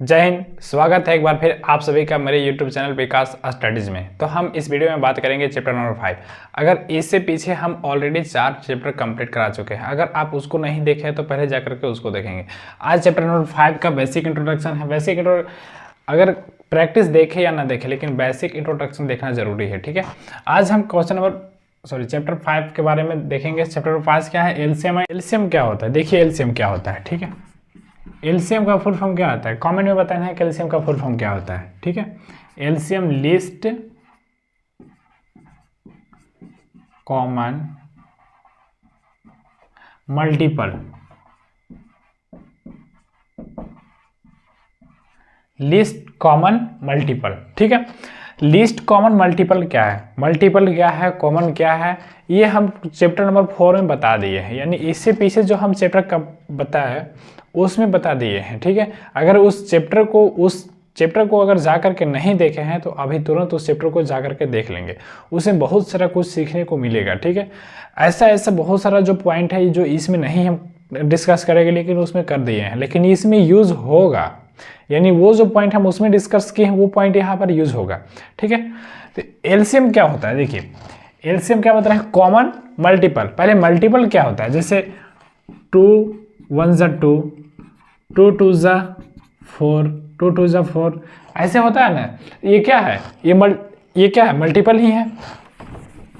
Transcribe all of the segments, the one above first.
जय हिंद। स्वागत है एक बार फिर आप सभी का मेरे YouTube चैनल विकास स्टडीज़ में। तो हम इस वीडियो में बात करेंगे चैप्टर नंबर 5। अगर इससे पीछे हम ऑलरेडी 4 चैप्टर कंप्लीट करा चुके हैं, अगर आप उसको नहीं देखे हैं तो पहले जाकर के उसको देखेंगे। आज चैप्टर नंबर 5 का बेसिक इंट्रोडक्शन है। अगर प्रैक्टिस देखे या ना देखे, लेकिन बेसिक इंट्रोडक्शन देखना जरूरी है, ठीक है। आज हम चैप्टर 5 के बारे में देखेंगे। चैप्टर नंबर 5 क्या है? एलसीएम है। एलसीएम क्या होता है? देखिए एलसीएम क्या होता है, ठीक है। एलसीएम का फुल फॉर्म क्या होता है? कमेंट में बताना है कि एलसीएम का फुल फॉर्म क्या होता है, ठीक है। LCM list common multiple. List common multiple, ठीक है। लिस्ट कॉमन मल्टीपल क्या है, मल्टीपल क्या है, कॉमन क्या है, ये हम चैप्टर नंबर 4 में बता दिए हैं। यानी इससे पीछे जो हम चैप्टर का बताया उसमें बता दिए हैं, ठीक है। अगर उस चैप्टर को अगर जा करके नहीं देखे हैं तो अभी तुरंत उस चैप्टर को जा करके देख लेंगे। उसमें बहुत सारा कुछ सीखने को मिलेगा, ठीक है। ऐसा बहुत सारा जो पॉइंट है जो इसमें नहीं हम डिस्कस करेंगे, लेकिन उसमें कर दिए हैं, लेकिन इसमें यूज़ होगा। यानी वो जो पॉइंट हम उसमें डिस्कस किए हैं वो पॉइंट यहाँ पर यूज होगा, ठीक है। तो एलसीएम क्या होता है? देखिए एलसीएम क्या बता रहा है? Common multiple. पहले मल्टीपल क्या होता है? जैसे 2 1 ज़ा 2, 2 2 ज़ा 4, 2 2 ज़ा 4, ऐसे होता है ना। ये क्या है? ये क्या है? मल्टीपल ही है,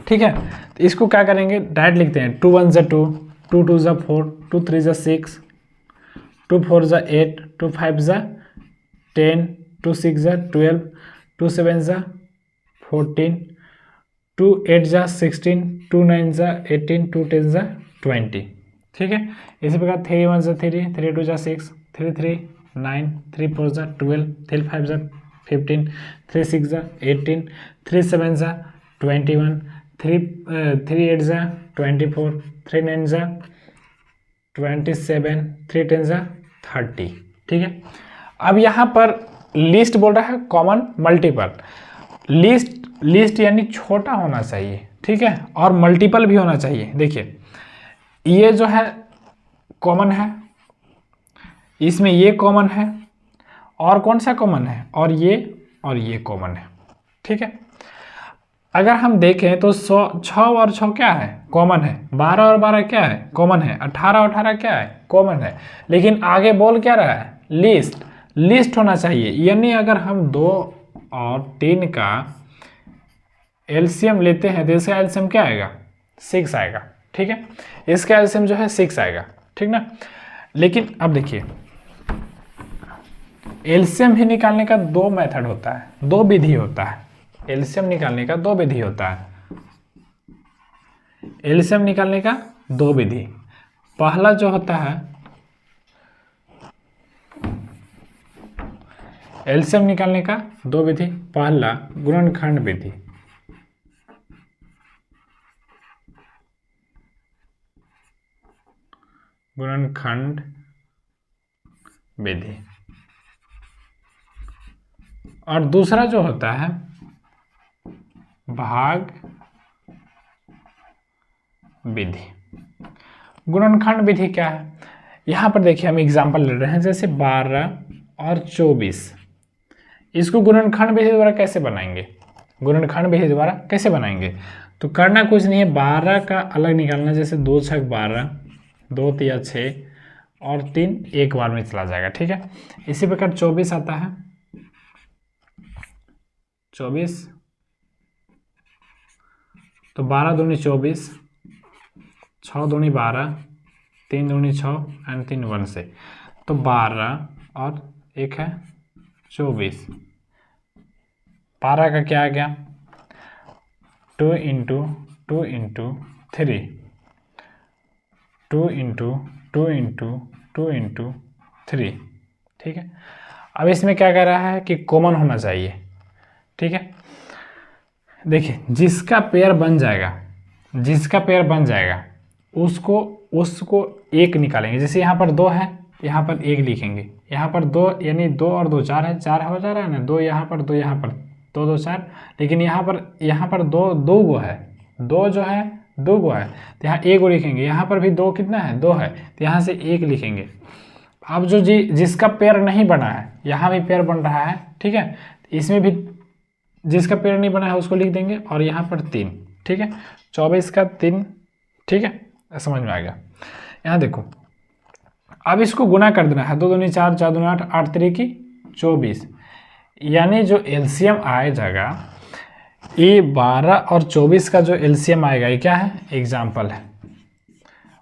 ठीक है। तो इसको क्या करेंगे? डायरेक्ट लिखते हैं 2 1 ज़ा 2, 2 2 ज़ा 4, 2 3 ज़ा 6, 2 4 ज़ा 8, 2 5 ज़ा 10, 2 6 ज़ा 12, 2 7 ज़ा 14, 2 8 ज़ा 16, 2 9 ज़ा 18, 2 10 ज़ा 20, ठीक है। इसी प्रकार 3 1 ज़ा 3, 3 2 ज़ा 6, 3 3 9, 3 4 ज़ा 12, 3 5 ज़ा 15, 3 6 ज़ा 18, 3 7 ज़ा 21, 3 8 ज़ा 24, 3 9 ज़ा 27, 3 10 ज़ा 30, ठीक है। अब यहाँ पर लिस्ट बोल रहा है कॉमन मल्टीपल। लिस्ट यानी छोटा होना चाहिए, ठीक है, और मल्टीपल भी होना चाहिए। देखिए ये जो है कॉमन है, इसमें ये कॉमन है, और कौन सा कॉमन है? और ये कॉमन है, ठीक है। अगर हम देखें तो 6 और 6 क्या है? कॉमन है। 12 और 12 क्या है? कॉमन है। 18 और 18 क्या है? कॉमन है। लेकिन आगे बोल क्या रहा है? लिस्ट होना चाहिए। यानी अगर हम 2 और 3 का एलसीएम लेते हैं तो इसका एलसीएम क्या आएगा? 6 आएगा, ठीक है। इसका एलसीएम जो है 6 आएगा, ठीक ना। लेकिन अब देखिए एलसीएम ही निकालने का 2 मेथड होता है, 2 विधि होता है। एलसीएम निकालने का 2 विधि होता है। एलसीएम निकालने का 2 विधि। पहला जो होता है एलसीएम निकालने का 2 विधि, पहला गुणनखंड विधि। गुणनखंड विधि। और दूसरा जो होता है भाग विधि। गुणनखंड विधि क्या है? यहाँ पर देखिए हम एग्जांपल ले रहे हैं, जैसे 12 और 24। इसको गुणनखंड विधि द्वारा कैसे बनाएंगे? गुणनखंड विधि द्वारा कैसे बनाएंगे? तो करना कुछ नहीं है, 12 का अलग निकालना। जैसे 2 6 12, 2 3 6 और 3 एक बार में चला जाएगा, ठीक है। इसी प्रकार 24 आता है। 24 तो 12 दूनी 24, 6 दूनी 12, 3 दूनी 6 एंड 3 1 से, तो 12 और एक है 24। 12 का क्या आ गया? 2 into 2 into 3, 2 into 2 into 2 into 3, ठीक है। अब इसमें क्या कह रहा है कि कॉमन होना चाहिए, ठीक है। देखिए जिसका पेयर बन जाएगा उसको एक निकालेंगे। जैसे यहाँ पर 2 है, यहाँ पर 1 लिखेंगे। यहाँ पर 2 यानी 2 और 2 4 है, 4 हो जा रहा है ना। 2 यहाँ पर, 2 यहाँ पर, 2 2 4। लेकिन यहाँ पर 2 गो है, 2 जो है 2 गो है, तो यहाँ 1 गो लिखेंगे। यहाँ पर भी 2 कितना है? 2 है, तो यहाँ से 1 लिखेंगे। अब जो जिसका पेयर नहीं बना है, यहाँ भी पेयर बन रहा है, ठीक है, इसमें भी जिसका पेयर नहीं बना है उसको लिख देंगे, और यहाँ पर 3, ठीक है, 24 का 3, ठीक है, समझ में आ गया। यहाँ देखो, अब इसको गुना कर देना है, 2 दूनी 4, 4 दूनी 8, 8 3 24, यानी जो एलसीएम आ जाएगा ये 12 और 24 का जो एलसीएम आएगा, ये क्या है, एग्जाम्पल है,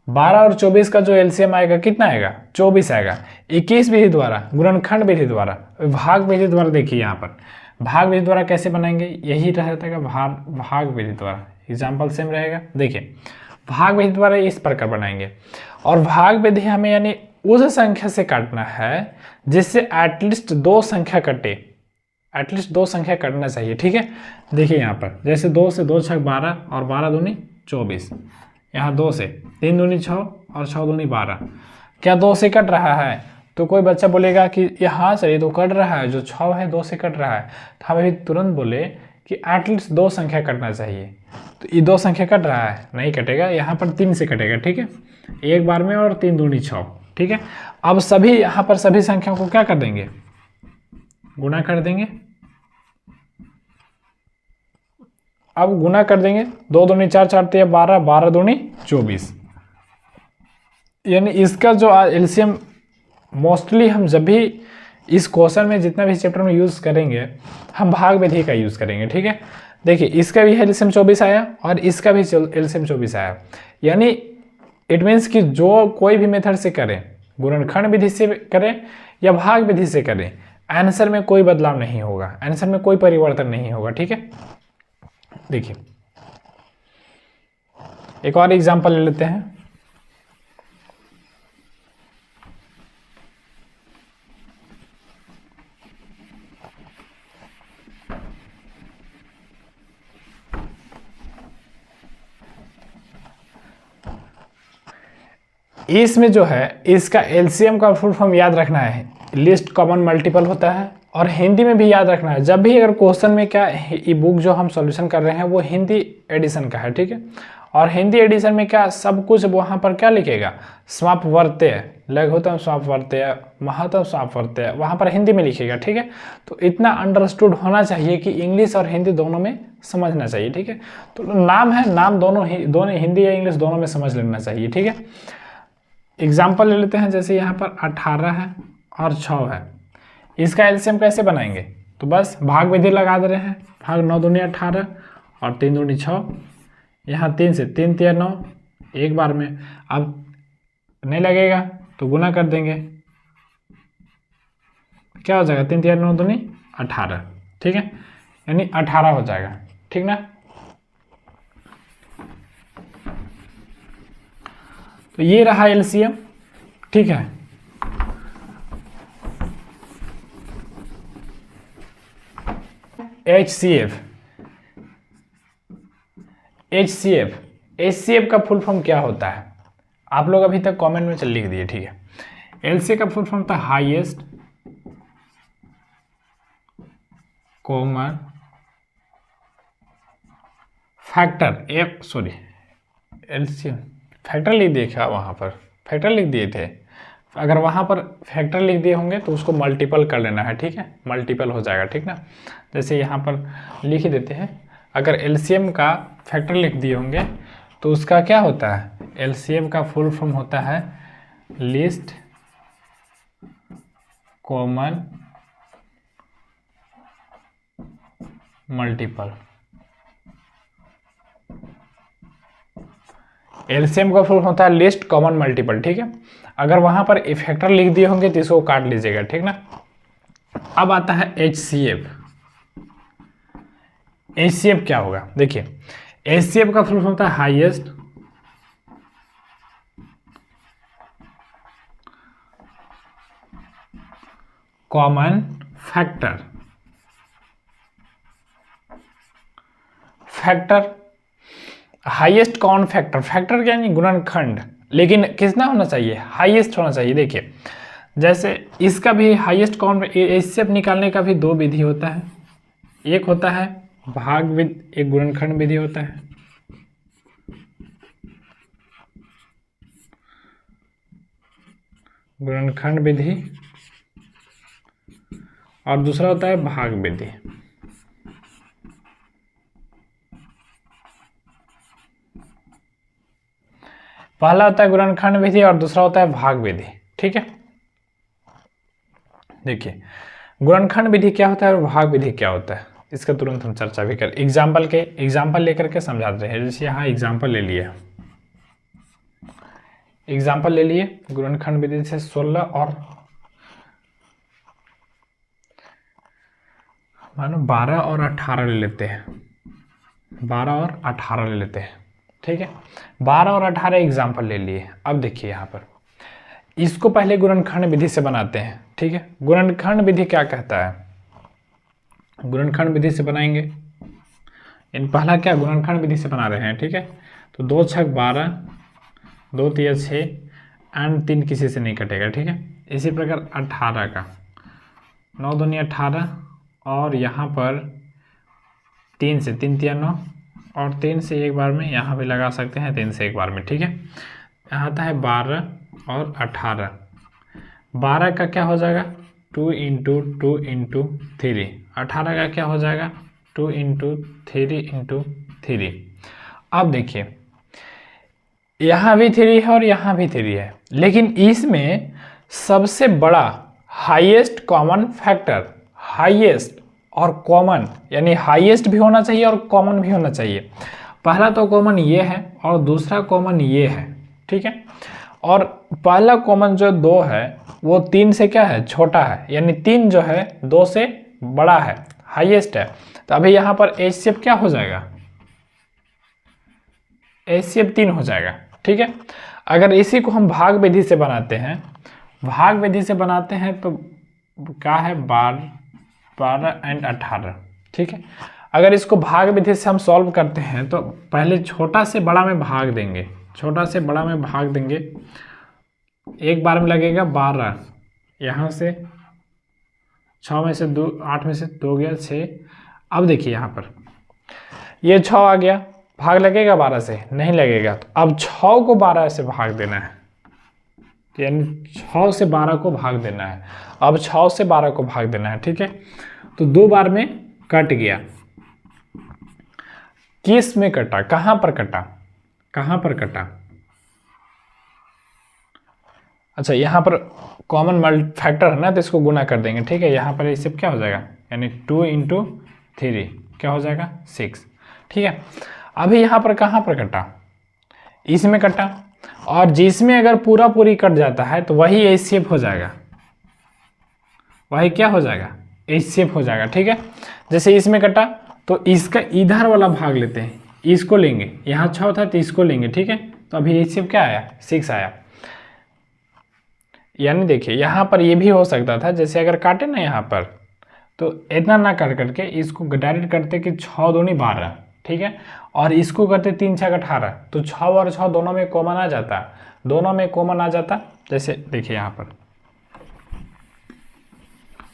12 और 24 का जो एलसीएम आएगा कितना आएगा, 24 आएगा। 21 विधि द्वारा, गुणनखंड विधि द्वारा, भाग विधि द्वारा, देखिए यहाँ पर भाग विधि द्वारा कैसे बनाएंगे, यही रहेगा भाग विधि द्वारा, एग्जाम्पल सेम रहेगा। देखिए भाग विधि द्वारा इस प्रकार बनाएंगे, और भाग विधि हमें यानी उस संख्या से काटना है जिससे एटलीस्ट 2 संख्या कटे, एटलीस्ट 2 संख्या कटना चाहिए, ठीक है। देखिए यहाँ पर जैसे 2 से 2 6 12 और 12 दूनी 24, यहाँ 2 से 3 दूनी 6 और 6 दूनी 12, क्या 2 से कट रहा है? तो कोई बच्चा बोलेगा कि यहाँ से तो कट रहा है, जो 6 है 2 से कट रहा है, तो हम अभी तुरंत बोले कि एटलीस्ट 2 संख्या कटना चाहिए, तो ये 2 संख्या कट रहा है, नहीं कटेगा, यहाँ पर 3 से कटेगा, ठीक है, एक बार में, और 3 दूनी 6, ठीक है। अब सभी यहाँ पर सभी संख्याओं को क्या कर देंगे, गुणा कर देंगे। अब गुणा कर देंगे, 2 दूनी 4, 4 3 12, 12 दूनी 24, यानी इसका जो एलसीएम मोस्टली हम जब भी इस क्वेश्चन में जितना भी चैप्टर में यूज़ करेंगे, हम भाग विधि का यूज़ करेंगे, ठीक है। देखिए इसका भी एलसीएम 24 आया और इसका भी एलसीएम 24 आया, यानी इट मीन्स कि जो कोई भी मेथड से करें, गुणनखंड विधि से करें या भाग विधि से करें, आंसर में कोई बदलाव नहीं होगा, आंसर में कोई परिवर्तन नहीं होगा, ठीक है। देखिए एक और एग्जांपल ले लेते हैं। इसमें जो है इसका एलसीएम का फुल फॉर्म याद रखना है, लिस्ट कॉमन मल्टीपल होता है, और हिंदी में भी याद रखना है। जब भी अगर क्वेश्चन में क्या, ये बुक जो हम सॉल्यूशन कर रहे हैं वो हिंदी एडिशन का है, ठीक है, और हिंदी एडिशन में क्या सब कुछ वहाँ पर क्या लिखेगा, समापवर्त्य, लघुत्तम समापवर्त्य, महत्तम समापवर्त्य, वहाँ पर हिंदी में लिखेगा, ठीक है। तो इतना अंडरस्टूड होना चाहिए कि इंग्लिश और हिंदी दोनों में समझना चाहिए, ठीक है। तो नाम है, नाम दोनों हिंदी या इंग्लिश दोनों में समझ लेना चाहिए, ठीक है। एग्जाम्पल ले लेते हैं, जैसे यहाँ पर 18 है और 6 है, इसका एलसीएम कैसे बनाएंगे, तो बस भाग विधि लगा दे रहे हैं, भाग 9 दूनी 18 और 3 दूनी 6, यहाँ 3 से 3 3 9, एक बार में। अब नहीं लगेगा तो गुना कर देंगे, क्या हो जाएगा, 3 3 9 दूनी 18, ठीक है, यानी 18 हो जाएगा, ठीक ना। तो ये रहा एलसीएम, ठीक है। HCF का फुल फॉर्म क्या होता है, आप लोग अभी तक कमेंट में लिख दिए, ठीक है। एलसीएफ का फुल फॉर्म था highest common factor, LCM factor लिख दिए क्या, वहाँ पर फैक्टर लिख दिए थे, अगर वहाँ पर फैक्टर लिख दिए होंगे तो उसको मल्टीपल कर लेना है, ठीक है, मल्टीपल हो जाएगा, ठीक ना। जैसे यहाँ पर लिख ही देते हैं, अगर एलसीएम का फैक्टर लिख दिए होंगे तो उसका क्या होता है, एलसीएम का फुल फॉर्म होता है लिस्ट कॉमन मल्टीपल। एलसीएम का फुल होता है लिस्ट कॉमन मल्टीपल, ठीक है। अगर वहां पर फैक्टर लिख दिए होंगे तो इसको काट लीजिएगा, ठीक ना। अब आता है HCF। HCF क्या होगा, देखिए HCF का फुल होता है highest common factor. Factor highest common factor, factor यानी गुणनखंड, लेकिन कितना होना चाहिए, हाईएस्ट होना चाहिए। देखिए जैसे इसका भी हाईएस्ट कॉमन HCF निकालने का भी 2 विधि होता है, एक होता है भाग विधि, एक गुणनखंड विधि होता है। गुणनखंड विधि और दूसरा होता है भाग विधि। पहला होता है गुणनखंड विधि और दूसरा होता है भाग विधि। ठीक है, देखिए गुणनखंड विधि क्या होता है और भाग विधि क्या होता है, इसका तुरंत हम चर्चा भी कर एग्जाम्पल लेकर के समझाते हैं। जैसे यहाँ एग्जाम्पल ले लिए, गुणनखंड विधि से 16 और मानो 12 और 18 ले लेते हैं, 12 और 18 ले लेते हैं। ठीक है, 12 और 18 एग्जाम्पल ले लिए। अब देखिए यहाँ पर इसको पहले गुणनखंड विधि से बनाते हैं। ठीक है, गुणनखंड विधि क्या कहता है, गुणनखंड विधि से बनाएंगे। इन पहला क्या गुणनखंड विधि से बना रहे हैं। ठीक है, तो 2 छक 12, 2 तिया 6 एंड 3 किसी से नहीं कटेगा। ठीक है, इसी प्रकार 18 का 9 दूनी 18 और यहाँ पर 3 से 3 तिया 9 और 3 से एक बार में यहाँ भी लगा सकते हैं, 3 से एक बार में। ठीक है, यहाँ आता है 12 और 18, 12 का क्या हो जाएगा 2 इंटू 2 इंटू 3, 18 का क्या हो जाएगा 2 इंटू 3 इंटू 3। अब देखिए यहाँ भी 3 है और यहाँ भी 3 है, लेकिन इसमें सबसे बड़ा हाईएस्ट कॉमन फैक्टर, हाईएस्ट और कॉमन, यानी हाईएस्ट भी होना चाहिए और कॉमन भी होना चाहिए। पहला तो कॉमन ये है और दूसरा कॉमन ये है। ठीक है, और पहला कॉमन जो 2 है वो 3 से क्या है छोटा है, यानी 3 जो है 2 से बड़ा है, हाईएस्ट है। तो अभी यहाँ पर HCF क्या हो जाएगा, HCF 3 हो जाएगा। ठीक है, अगर इसी को हम भाग विधि से बनाते हैं, तो क्या है 12 एंड 18। ठीक है, अगर इसको भाग विधि से हम सॉल्व करते हैं तो पहले छोटा से बड़ा में भाग देंगे, एक बार में लगेगा 12, यहाँ से 6 में से 2, 8 में से 2 गया 6। अब देखिए यहाँ पर ये 6 आ गया, भाग लगेगा 12 से, नहीं लगेगा। तो अब 6 को 12 से भाग देना है, यानी 6 से 12 को भाग देना है। अब 6 से 12 को भाग देना है। ठीक है, तो 2 बार में कट गया। किस में कटा, कहाँ पर कटा, अच्छा यहाँ पर कॉमन फैक्टर है ना, तो इसको गुना कर देंगे। ठीक है, यहाँ पर इससे क्या हो जाएगा, यानी 2 इंटू 3 क्या हो जाएगा 6। ठीक है, अभी यहाँ पर कहाँ पर कटा, इसमें कटा, और जिसमें अगर पूरी कट जाता है तो वही HCF हो जाएगा, वही क्या हो जाएगा HCF हो जाएगा। ठीक है, जैसे इसमें कटा तो इसका इधर वाला भाग लेते हैं, इसको लेंगे, यहाँ 6 था तो इसको लेंगे। ठीक है, तो अभी HCF क्या आया 6 आया। यानी देखिए यहाँ पर ये भी हो सकता था, जैसे अगर काटे ना यहाँ पर, तो इतना ना कर करके इसको डायरेक्ट करते कि 6 दूनी 12। ठीक है, और इसको करते 3 छक 18, तो 6 और 6 दोनों में कॉमन आ जाता, जैसे देखिए यहाँ पर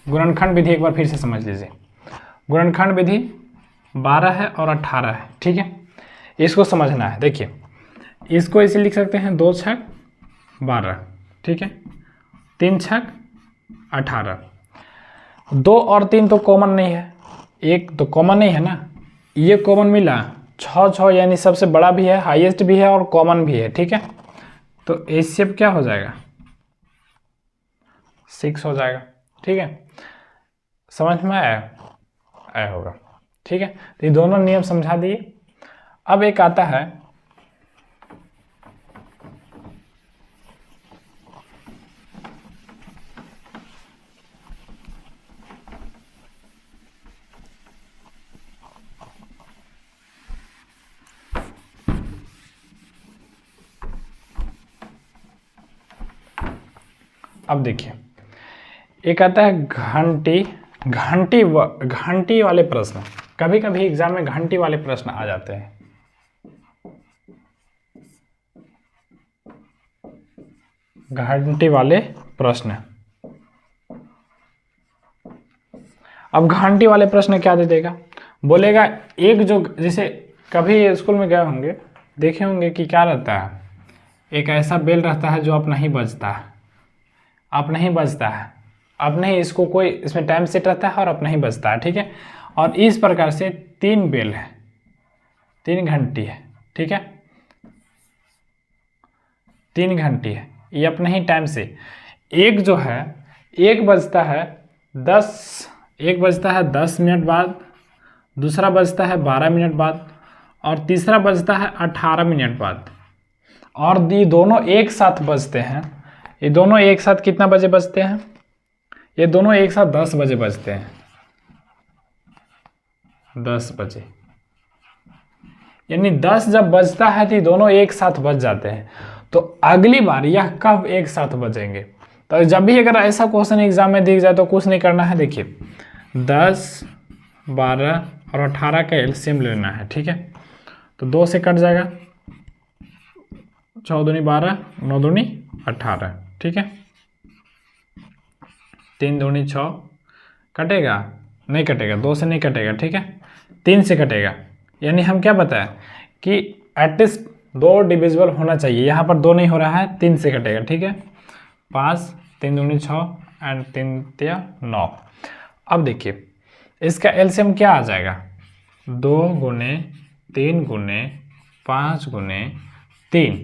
गुणनखंड विधि एक बार फिर से समझ लीजिए। गुणनखंड विधि 12 है और 18 है। ठीक है, इसको समझना है। देखिए इसको ऐसे लिख सकते हैं 2 छक 12, ठीक है, 3 छक 18। 2 और 3 तो कॉमन नहीं है, एक तो कॉमन नहीं है ना, ये कॉमन मिला 6 यानी सबसे बड़ा भी है, हाईएस्ट भी है और कॉमन भी है। ठीक है, तो HCF क्या हो जाएगा 6 हो जाएगा। ठीक है, समझ में आया होगा। ठीक है, तो ये दोनों नियम समझा दिए। अब एक आता है अब देखिए एक आता है घंटी वाले प्रश्न। कभी कभी एग्जाम में घंटी वाले प्रश्न आ जाते हैं। घंटी वाले प्रश्न, अब घंटी वाले प्रश्न क्या दे देगा, बोलेगा एक जो, जैसे कभी स्कूल में गए होंगे, देखे होंगे कि क्या रहता है, एक ऐसा बेल रहता है जो अपना ही बजता है, अपना ही बजता है, अपने ही इसको कोई इसमें टाइम सेट रहता है और अपना ही बजता है, ठीक है। और इस प्रकार से 3 बेल है, 3 घंटी है, ठीक है, 3 घंटी है, ये अपने ही टाइम से। एक जो है, एक बजता है 10 मिनट बाद, दूसरा बजता है 12 मिनट बाद, और तीसरा बजता है 18 मिनट बाद। और ये दोनों एक साथ बजते हैं, ये दोनों एक साथ कितना बजे बजते हैं, ये दोनों एक साथ 10 बजे बजते हैं, 10 बजे। यानी 10 जब बजता है तो ये दोनों एक साथ बज जाते हैं। तो अगली बार यह कब एक साथ बजेंगे? तो जब भी अगर ऐसा क्वेश्चन एग्जाम में दिख जाए तो कुछ नहीं करना है, देखिए 10, 12 और 18 का एलसीएम लेना है, ठीक है। तो 2 से कट जाएगा, 4 दूनी 12, 9 दूनी 18, ठीक है। 3 दूनी 6, कटेगा नहीं कटेगा, 2 से नहीं कटेगा, ठीक है, 3 से कटेगा। यानी हम क्या बताएं कि एटलीस्ट 2 डिविजिबल होना चाहिए, यहाँ पर 2 नहीं हो रहा है, 3 से कटेगा, ठीक है। 5, 3 दूनी 6 एंड 3 तिया 9। अब देखिए इसका एलसीएम क्या आ जाएगा, 2 गुने 3 गुने 5 गुने 3,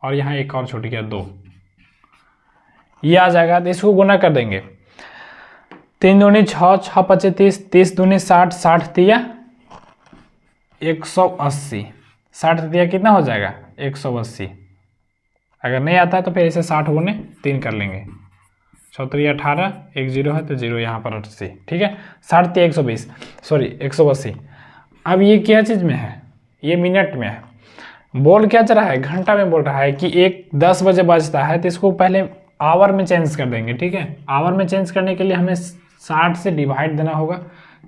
और यहाँ एक और छूट गया 2, ये आ जाएगा। तो इसको गुना कर देंगे, 3 दूनी 6, 6 पचे 30, 30 दूनी 60, 60 तिया 180, 60 तिया कितना हो जाएगा 180। अगर नहीं आता है तो फिर इसे 60 गुने 3 कर लेंगे, 6 3 18, एक 0 है तो 0 यहाँ पर 80, ठीक है। 60 तिया 120, सॉरी 180। अब ये क्या चीज़ में है, ये मिनट में है, बोल क्या चल रहा है, घंटा में बोल रहा है कि एक 10 बजे बजता है, तो इसको पहले आवर में चेंज कर देंगे, ठीक है। आवर में चेंज करने के लिए हमें 60 से डिवाइड देना होगा,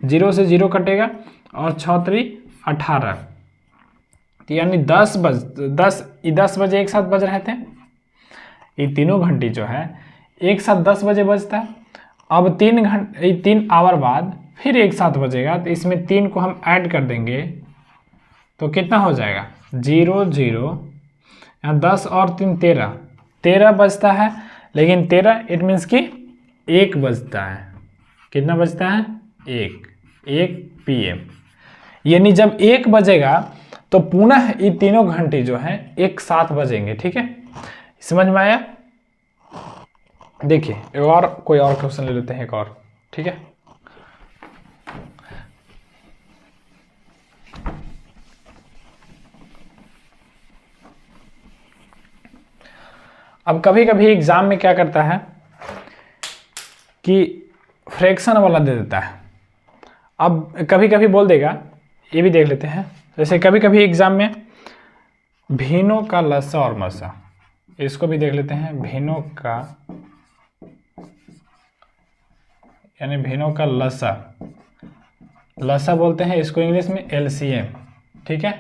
0 से 0 कटेगा और 6 3 18, तो यानी 10 बजे एक साथ बज रहे थे। ये तीनों घंटी जो है एक साथ 10 बजे बजता है। अब 3 आवर बाद फिर एक साथ बजेगा, तो इसमें 3 को हम ऐड कर देंगे तो कितना हो जाएगा 0 0, यहाँ 10 और 3 13 बजता है। लेकिन 13 इट मीन्स कि 1 बजता है, कितना बजता है 1 PM। यानी जब 1 बजेगा तो पुनः ये तीनों घंटे जो हैं एक साथ बजेंगे, ठीक है। समझ में आया? देखिए एक और कोई और क्वेश्चन ले लेते हैं, एक और, ठीक है। अब कभी कभी एग्जाम में क्या करता है कि फ्रैक्शन वाला दे देता है। अब कभी कभी बोल देगा, ये भी देख लेते हैं, जैसे कभी कभी एग्जाम में भिन्नों का लसा और मसा, इसको भी देख लेते हैं। भिन्नों का यानी भिन्नों का लसा बोलते हैं इसको इंग्लिश में LCM, ठीक है,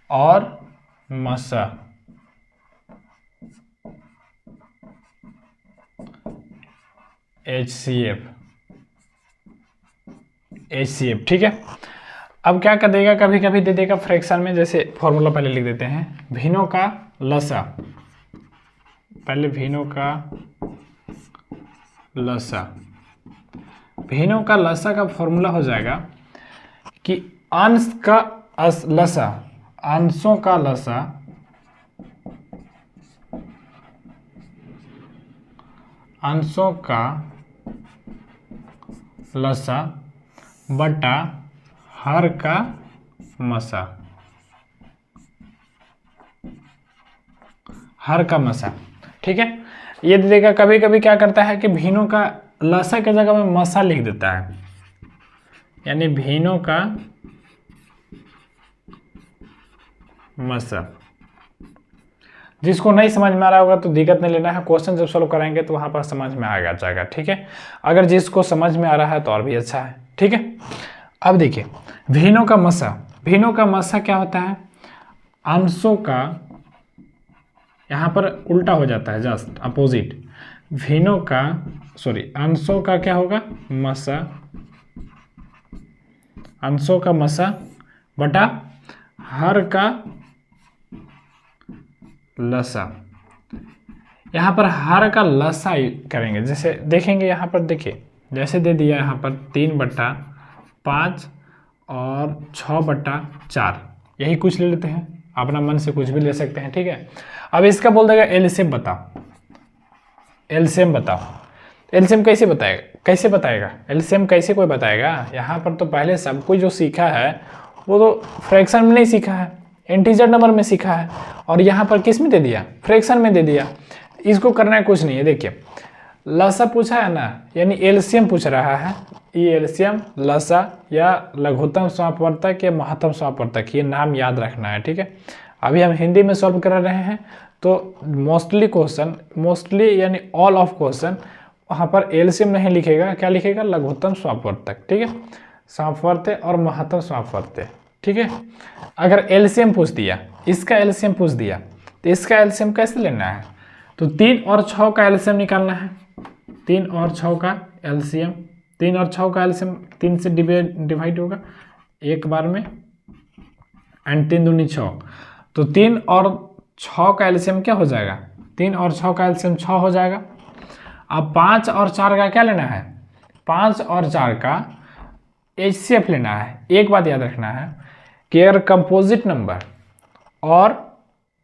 और मसा HCF, ठीक है। अब क्या कर देगा, कभी कभी दे देगा फ्रैक्शन में, जैसे फॉर्मूला पहले लिख देते हैं, भिन्नों का लसा, पहले भिन्नों का लसा, भिन्नों का लसा का फॉर्मूला हो जाएगा कि अंश का लसा, अंशों का लसा अंशों का लसा बटा हर का मसा, हर का मसा, ठीक है। ये देगा। कभी कभी क्या करता है कि भिन्नों का लसा की जगह में मसा लिख देता है, यानी भिन्नों का मसा। जिसको नहीं समझ में आ रहा होगा तो दिक्कत नहीं लेना है, क्वेश्चन जब सॉल्व कराएंगे तो वहां पर समझ में आ जाएगा, ठीक है। अगर जिसको समझ में आ रहा है तो और भी अच्छा है, ठीक है। अब देखिए भिन्नों का मसा, भिन्नों का मसा क्या होता है, अंशों का, यहाँ पर उल्टा हो जाता है, जस्ट अपोजिट, भिन्नों का सॉरी अंशों का क्या होगा मसा, अंशों का मसा बटा हर का लसा। यहाँ पर हर का लसा करेंगे। जैसे देखेंगे यहाँ पर, देखिए जैसे दे दिया यहाँ पर 3/5 और 6/4, यही कुछ ले लेते हैं, अपना मन से कुछ भी ले सकते हैं, ठीक है। अब इसका बोल देगा एलसीएम बताओ, एलसीएम बताओ। एलसीएम कैसे बताएगा एलसीएम कैसे कोई बताएगा? यहाँ पर तो पहले सब कुछ जो सीखा है वो तो फ्रैक्शन में नहीं सीखा है, इंटीजर नंबर में सीखा है, और यहाँ पर किस में दे दिया? फ्रैक्शन में दे दिया। इसको करना है कुछ नहीं है। देखिए लसा पूछा है ना, यानी एलसीएम पूछ रहा है। ये एलसीएम, लसा या लघुत्तम समापवर्तक या महत्तम समापवर्तक, ये नाम याद रखना है, ठीक है। अभी हम हिंदी में सॉल्व कर रहे हैं, तो मोस्टली यानी ऑल ऑफ क्वेश्चन वहाँ पर एलसीएम नहीं लिखेगा, क्या लिखेगा? लघुत्तम समापवर्तक, ठीक है, समापवर्तक और महत्तम समापवर्तक, ठीक है। अगर एलसीएम पूछ दिया, इसका एलसीएम पूछ दिया, तो इसका एलसीएम कैसे लेना है? तो 3 और 6 का एलसीएम निकालना है। 3 और 6 का एलसीएम, 3 और 6 का एलसीएम 3 से डिवाइड होगा एक बार में, एंड 3 दूनी 6, तो 3 और 6 का एलसीएम क्या हो जाएगा? 3 और 6 का एलसीएम 6 हो जाएगा। अब 5 और 4 का क्या लेना है? 5 और 4 का एचसीएफ लेना है। एक बात याद रखना है कि अगर कंपोजिट नंबर और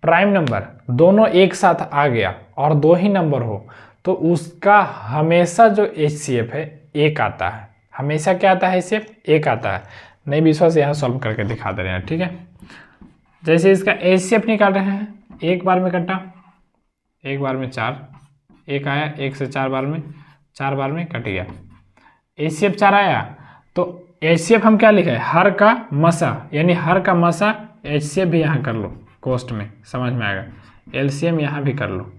प्राइम नंबर दोनों एक साथ आ गया और 2 ही नंबर हो, तो उसका हमेशा जो एचसीएफ है 1 आता है। हमेशा क्या आता है? एचसीएफ 1 आता है। नहीं विश्वास, यहाँ सॉल्व करके दिखा दे रहे हैं, ठीक है। जैसे इसका एचसीएफ निकाल रहे हैं, एक बार में कटा, एक बार में 4, 1 आया, 1 से 4 बार में, 4 बार में कट गया, एचसीएफ 4 आया। तो एचसीएफ हम क्या लिखे? हर का मसा, यानी हर का मसा एचसीएफ भी यहाँ कर लो, कोष्ट में, समझ में आएगा। एलसीएम यहाँ भी कर लो,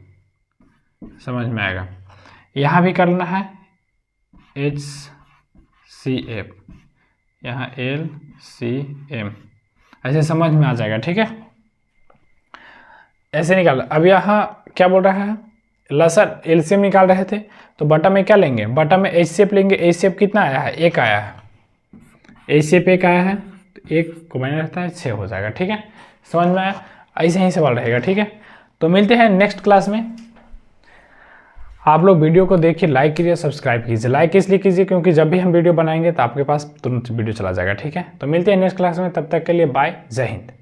समझ में आएगा। यहाँ भी करना है HCF, यहाँ LCM, ऐसे समझ में आ जाएगा, ठीक है। ऐसे निकाल। अब यहाँ क्या बोल रहा है? लसर एलसीएम निकाल रहे थे, तो बटा में क्या लेंगे? बटा में एचसीएफ लेंगे। एचसीएफ कितना आया है? 1 आया है। एचसीएफ 1 आया है, तो 1 को माइनस रहता है, 6 हो जाएगा, ठीक है। समझ में आया? ऐसे ही सवाल रहेगा, ठीक है। तो मिलते हैं नेक्स्ट क्लास में। आप लोग वीडियो को देखिए, लाइक कीजिए, सब्सक्राइब कीजिए। लाइक इसलिए कीजिए क्योंकि जब भी हम वीडियो बनाएंगे तो आपके पास तुरंत वीडियो चला जाएगा, ठीक है। तो मिलते हैं नेक्स्ट क्लास में, तब तक के लिए बाय, जय हिंद।